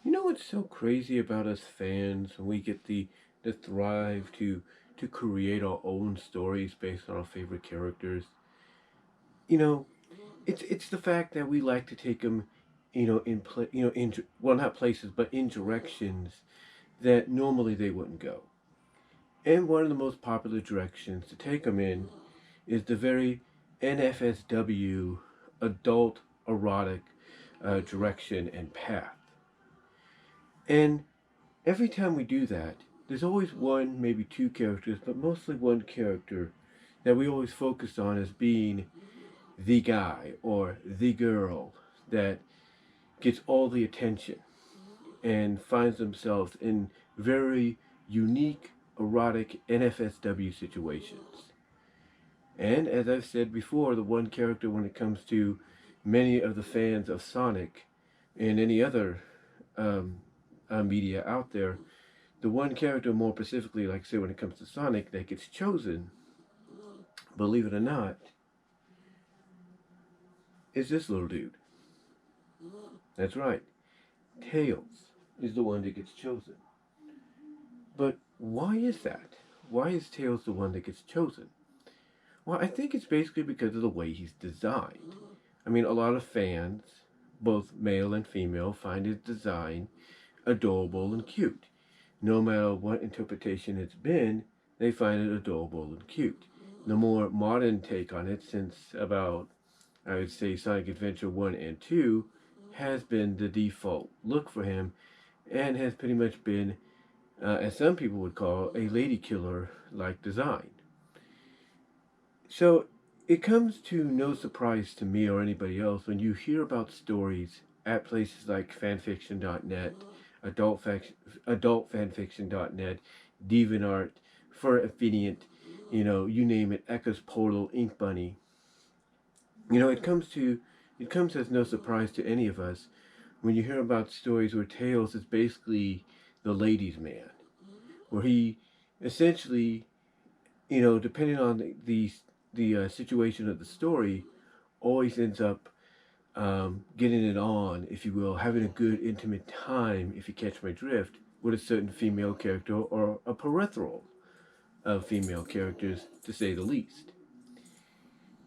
You know what's so crazy about us fans when we get the thrive to create our own stories based on our favorite characters? You know, it's the fact that we like to take them, well, not places, but in directions that normally they wouldn't go. And one of the most popular directions to take them in is the very NFSW adult erotic direction and path. And every time we do that, there's always one, maybe two characters, but mostly one character that we always focus on as being the guy or the girl that gets all the attention and finds themselves in very unique, erotic NFSW situations. And as I've said before, the one character when it comes to many of the fans of Sonic and any other um, media out there, the one character more specifically, like say when it comes to Sonic, that gets chosen, believe it or not, is this little dude. That's right. Tails is the one that gets chosen. But why is that? Why is Tails the one that gets chosen? Well, I think it's basically because of the way he's designed. I mean, a lot of fans, both male and female, find his design adorable and cute. No matter what interpretation it's been, they find it adorable and cute. The more modern take on it, since about, I would say, Sonic Adventure 1 and 2, has been the default look for him and has pretty much been, as some people would call, a lady killer like design. So it comes to no surprise to me or anybody else when you hear about stories at places like fanfiction.net, adultfanfiction.net, DeviantArt, For Affinient, you name it, Echo's Portal, Ink Bunnie. It comes as no surprise to any of us when you hear about stories where Tails is basically the ladies' man, where he essentially, depending on the situation of the story, always ends up getting it on, if you will, having a good intimate time, if you catch my drift, with a certain female character or a peripheral of female characters, to say the least.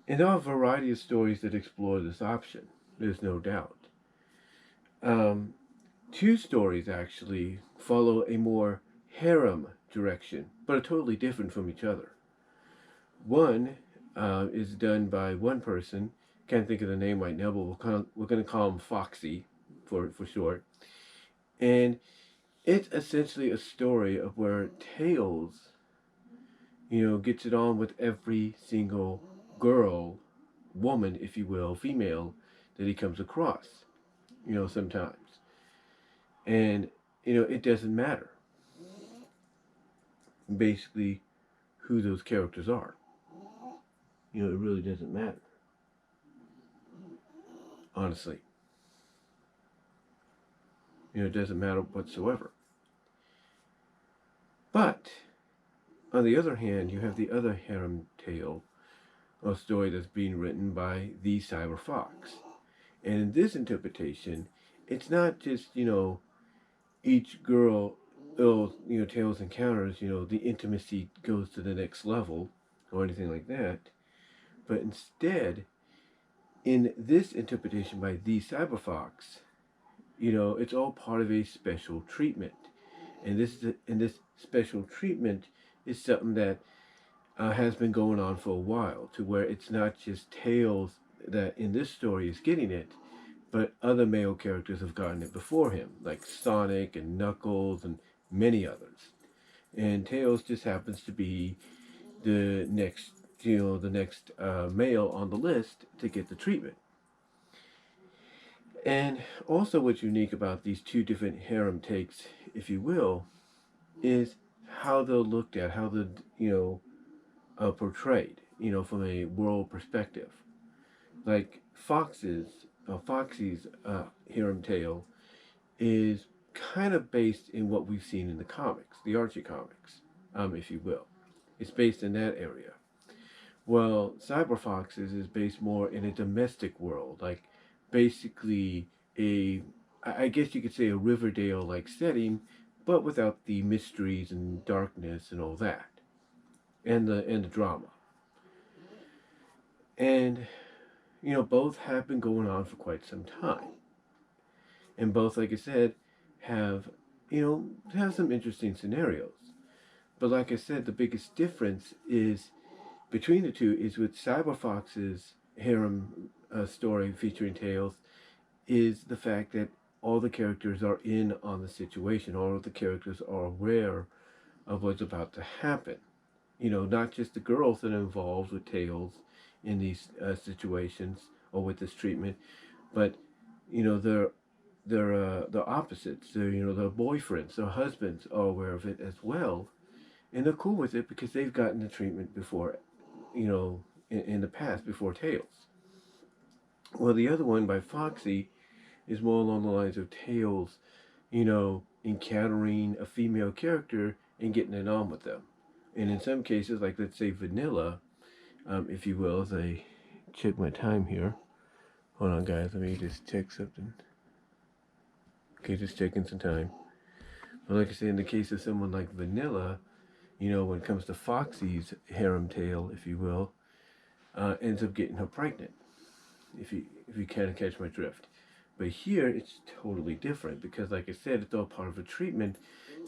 And there are a variety of stories that explore this option, there's no doubt. Um, Two stories actually follow a more harem direction, but are totally different from each other. One is done by one person. Can't think of the name right now, but we're going to call him Foxy for short. And it's essentially a story of where Tails, gets it on with every single girl, woman, if you will, female, that he comes across, sometimes. And, it doesn't matter, basically, who those characters are. It really doesn't matter, honestly. It doesn't matter whatsoever. But, on the other hand, you have the other harem tale, a story that's being written by the Cyber Fox. And in this interpretation, it's not just, each girl, Tails encounters, the intimacy goes to the next level or anything like that. But instead, in this interpretation by the Cyber Fox, it's all part of a special treatment. And this special treatment is something that has been going on for a while, to where it's not just Tails that in this story is getting it, but other male characters have gotten it before him, like Sonic and Knuckles and many others. And Tails just happens to be the next, male on the list to get the treatment. And also, what's unique about these two different harem takes, if you will, is how they're looked at, how they're, portrayed, from a world perspective. Like Foxy's harem tale is kind of based in what we've seen in the comics, the Archie comics, if you will. It's based in that area. Well, Cyber Fox's is based more in a domestic world, like basically a, I guess you could say, a Riverdale-like setting, but without the mysteries and darkness and all that, and the drama. And both have been going on for quite some time, and both, like I said, have have some interesting scenarios. But like I said, the biggest difference is between the two is with Cyberfox's harem story featuring Tails is the fact that all the characters are in on the situation. All of the characters are aware of what's about to happen. Not just the girls that are involved with Tails in these situations or with this treatment, but they're opposites. Their boyfriends, their husbands are aware of it as well, and they're cool with it because they've gotten the treatment before, in the past before Tails. Well, the other one by Foxy is more along the lines of Tails, encountering a female character and getting it on with them. And in some cases, like let's say Vanilla, if you will, as I check my time here. Hold on, guys, let me just check something. Okay, just checking some time. But like I say, in the case of someone like Vanilla, when it comes to Foxy's harem tale, if you will, ends up getting her pregnant. If you kind of catch my drift. But here it's totally different because, like I said, it's all part of a treatment.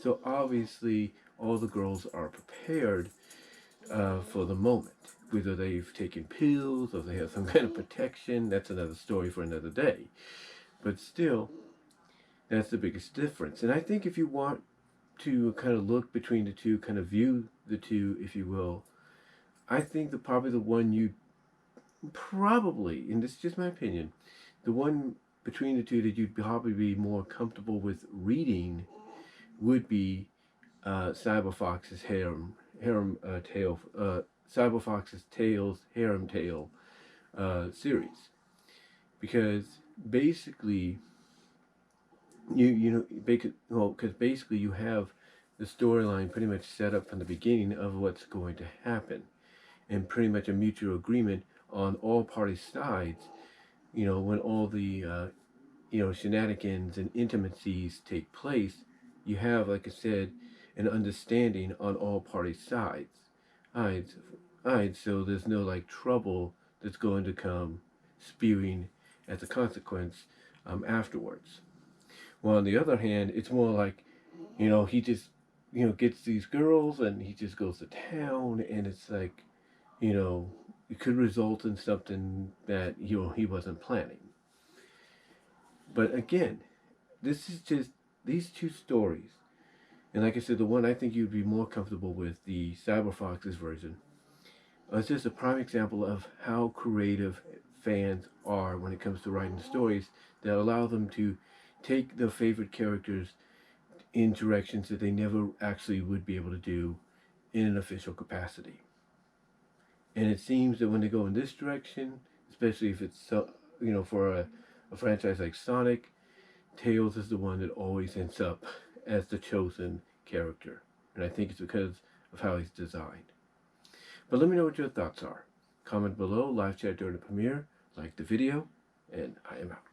So obviously, all the girls are prepared for the moment. Whether they've taken pills or they have some kind of protection, that's another story for another day. But still, that's the biggest difference. And I think if you want to kind of look between the two, kind of view the two, if you will, I think probably the one you probably, and this is just my opinion, the one between the two that you'd probably be more comfortable with reading would be Cyberfox's harem tale, Cyberfox's Tales harem tale series, because basically because basically you have the storyline pretty much set up from the beginning of what's going to happen, and pretty much a mutual agreement on all parties' sides. When all the shenanigans and intimacies take place, you have, like I said, an understanding on all parties' sides, so there's no like trouble that's going to come spewing as a consequence afterwards. Well, on the other hand, it's more like, he just, gets these girls and he just goes to town, and it's like, it could result in something that, he wasn't planning. But again, this is just these two stories. And like I said, the one I think you'd be more comfortable with, the Cyberfox's version, is just a prime example of how creative fans are when it comes to writing stories that allow them to take their favorite characters in directions that they never actually would be able to do in an official capacity. And it seems that when they go in this direction, especially if it's for a franchise like Sonic, Tails is the one that always ends up as the chosen character. And I think it's because of how he's designed. But let me know what your thoughts are. Comment below, live chat during the premiere, like the video, and I am out.